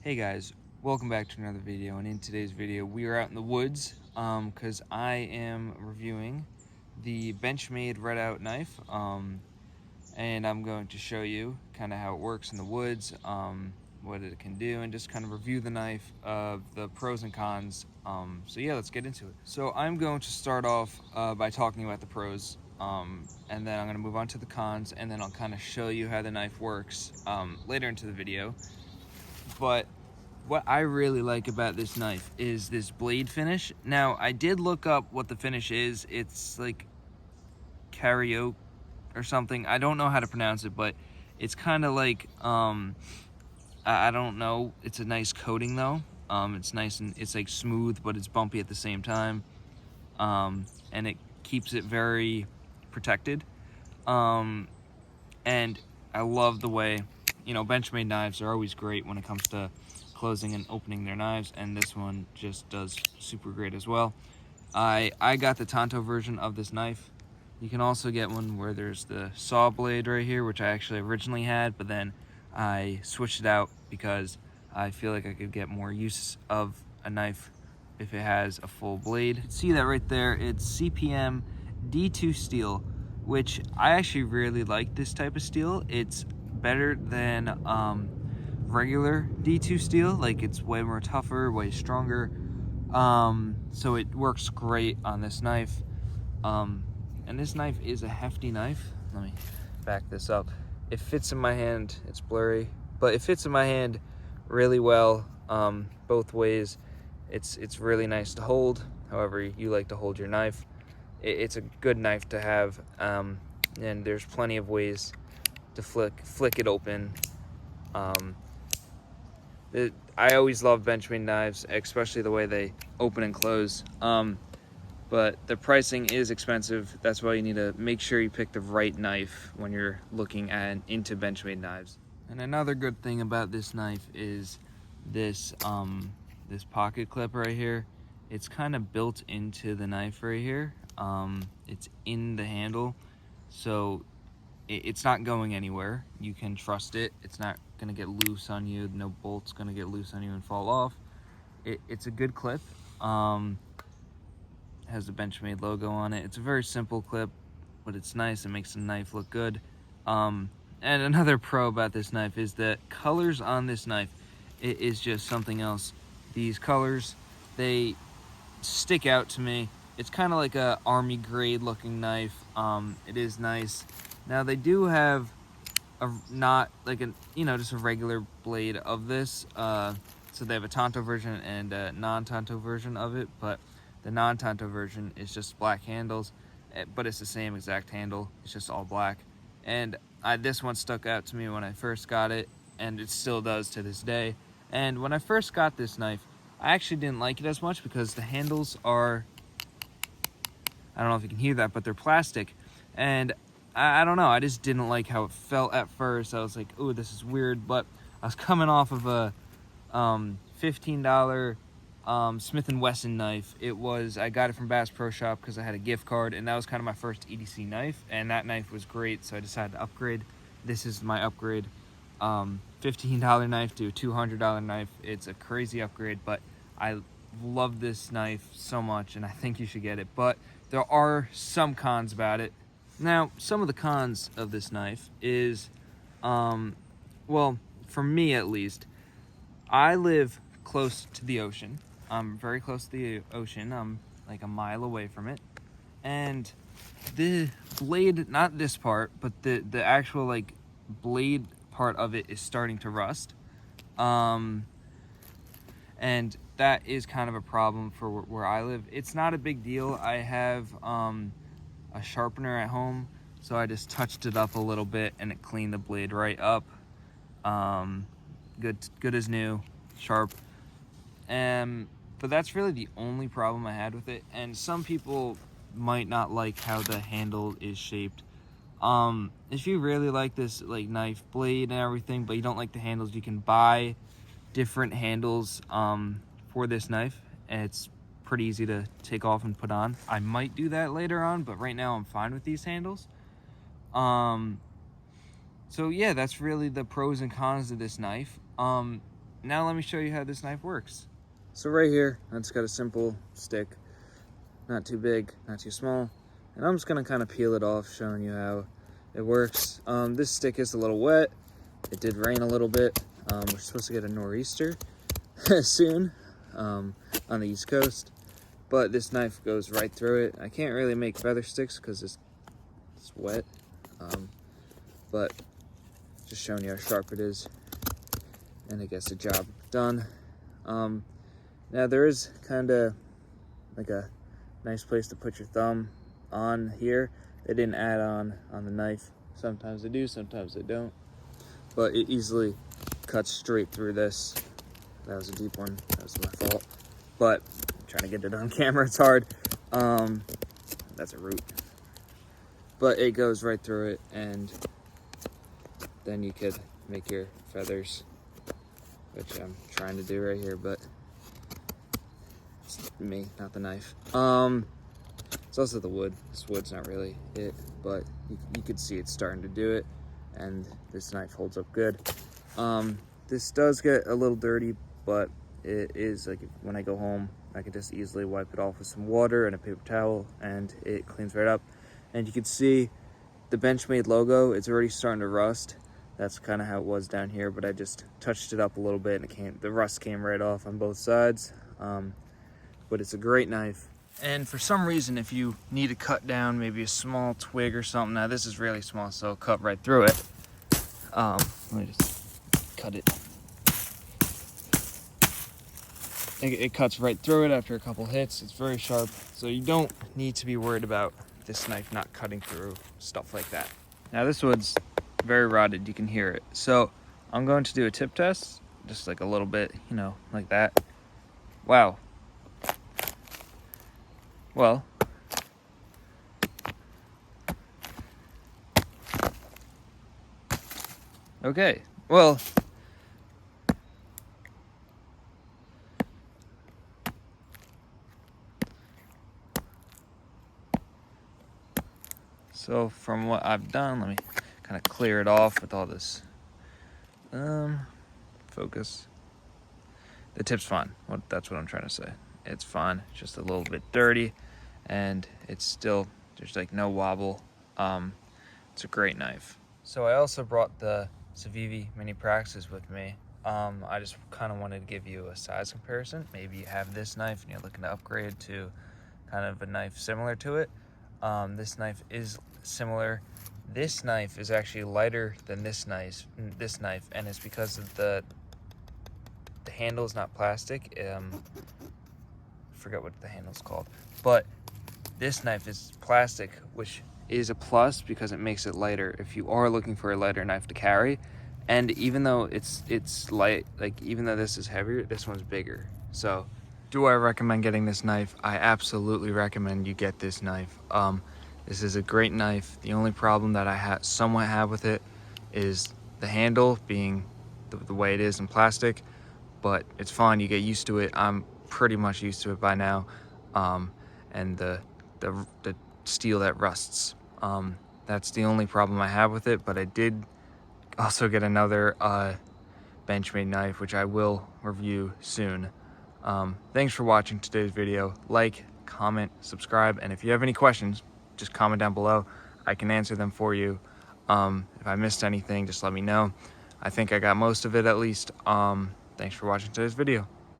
Hey guys, welcome back to another video, and in today's video we are out in the woods because I am reviewing the benchmade redoubt knife, and I'm going to show you kind of how it works in the woods, what it can do, and just kind of review the knife, the pros and cons. So yeah, let's get into it. So I'm going to start off by talking about the pros, and then I'm going to move on to the cons, and then I'll kind of show you how the knife works later into the video. But what I really like about this knife is this blade finish. Now, I did look up what the finish is. It's like karaoke or something. I don't know how to pronounce it, but it's kind of like, I don't know. It's a nice coating though. It's nice and it's like smooth, but it's bumpy at the same time. And it keeps it very protected. And I love the way, benchmade knives are always great when it comes to closing and opening their knives, and this one just does super great as well. I got the Tonto version of this knife. You can also get one where there's the saw blade right here, which I actually originally had, but then I switched it out because I feel like I could get more use of a knife if it has a full blade. You can see that right there. It's CPM D2 steel, which I actually really like this type of steel. It's better than regular D2 steel. Like, it's way more tougher, way stronger, so it works great on this knife. And this knife is a hefty knife. Let me back this up. It fits in my hand. It's blurry, but it fits in my hand really well, both ways. It's really nice to hold, however you like to hold your knife. It's a good knife to have, and there's plenty of ways to flick it open. I always love benchmade knives, especially the way they open and close. But the pricing is expensive. That's why you need to make sure you pick the right knife when you're looking into benchmade knives. And another good thing about this knife is this this pocket clip right here. It's kind of built into the knife right here. It's in the handle, so it's not going anywhere. You can trust it. It's not gonna get loose on you. No bolt's gonna get loose on you and fall off. It's a good clip. Has the Benchmade logo on it. It's a very simple clip, but it's nice. It makes the knife look good. And another pro about this knife is that colors on this knife, it is just something else. These colors, they stick out to me. It's kind of like a army grade looking knife. It is nice. Now, they do have not like just a regular blade of this. So they have a Tonto version and a non-Tonto version of it, but the non-Tonto version is just black handles, but it's the same exact handle. It's just all black. And this one stuck out to me when I first got it, and it still does to this day. And when I first got this knife, I actually didn't like it as much because the handles are, I don't know if you can hear that, but they're plastic. And I don't know, I just didn't like how it felt at first. I was like, oh, this is weird. But I was coming off of a $15 Smith & Wesson knife. I got it from Bass Pro Shop because I had a gift card, and that was kind of my first EDC knife, and that knife was great, so I decided to upgrade. This is my upgrade. $15 knife to a $200 knife. It's a crazy upgrade, but I love this knife so much, and I think you should get it. But there are some cons about it. Now, some of the cons of this knife is, well, for me at least, I live close to the ocean. I'm very close to the ocean. I'm like a mile away from it. And the blade, not this part, but the actual like blade part of it is starting to rust. And that is kind of a problem for where I live. It's not a big deal. I have a sharpener at home, so I just touched it up a little bit and it cleaned the blade right up. Good as new, sharp. But that's really the only problem I had with it. And some people might not like how the handle is shaped. If you really like this like knife blade and everything, but you don't like the handles, you can buy different handles for this knife, and it's pretty easy to take off and put on. I might do that later on, but right now I'm fine with these handles. So yeah, that's really the pros and cons of this knife. now let me show you how this knife works. So right here, I just got a simple stick, not too big, not too small, and I'm just gonna kind of peel it off, showing you how it works. This stick is a little wet. It did rain a little bit. We're supposed to get a nor'easter soon on the East Coast, but this knife goes right through it. I can't really make feather sticks because it's wet, but just showing you how sharp it is, and it gets the job done. Now there is kind of like a nice place to put your thumb on here. They didn't add on the knife. Sometimes they do, sometimes they don't, but it easily cuts straight through this. That was a deep one, that was my fault, but I'm trying to get it on camera, it's hard. That's a root, but it goes right through it, and then you could make your feathers, which I'm trying to do right here, but it's me, not the knife. It's also the wood. This wood's not really it, but you could see it's starting to do it, and this knife holds up good. This does get a little dirty, but it is like when I go home, I can just easily wipe it off with some water and a paper towel, and it cleans right up. And you can see the Benchmade logo, it's already starting to rust. That's kind of how it was down here, but I just touched it up a little bit, and the rust came right off on both sides. But it's a great knife. And for some reason, if you need to cut down maybe a small twig or something, now this is really small, so it'll cut right through it. Let me just cut it. It cuts right through it after a couple hits. It's very sharp, so you don't need to be worried about this knife not cutting through stuff like that. Now this wood's very rotted, you can hear it. So I'm going to do a tip test, just like a little bit, you know, like that. Wow. Well, okay, well, so from what I've done, let me kind of clear it off with all this focus. The tip's fine. Well, that's what I'm trying to say. It's fine, it's just a little bit dirty, and it's still, there's like no wobble. It's a great knife. So I also brought the Civivi Mini Praxis with me. I just kind of wanted to give you a size comparison. Maybe you have this knife and you're looking to upgrade to kind of a knife similar to it. This knife is similar. This knife is actually lighter than this knife, and it's because of the handle is not plastic. I forget what the handle's called, but this knife is plastic, which is a plus because it makes it lighter if you are looking for a lighter knife to carry. And even though it's light, like even though this is heavier, this one's bigger. So do I recommend getting this knife? I absolutely recommend you get this knife. This is a great knife. The only problem that I somewhat have with it is the handle being the way it is in plastic, but it's fine, you get used to it. I'm pretty much used to it by now. And the steel that rusts. That's the only problem I have with it, but I did also get another Benchmade knife, which I will review soon. Thanks for watching today's video. Like, comment, subscribe, and if you have any questions, just comment down below. I can answer them for you. If I missed anything, just let me know. I think I got most of it at least. Thanks for watching today's video.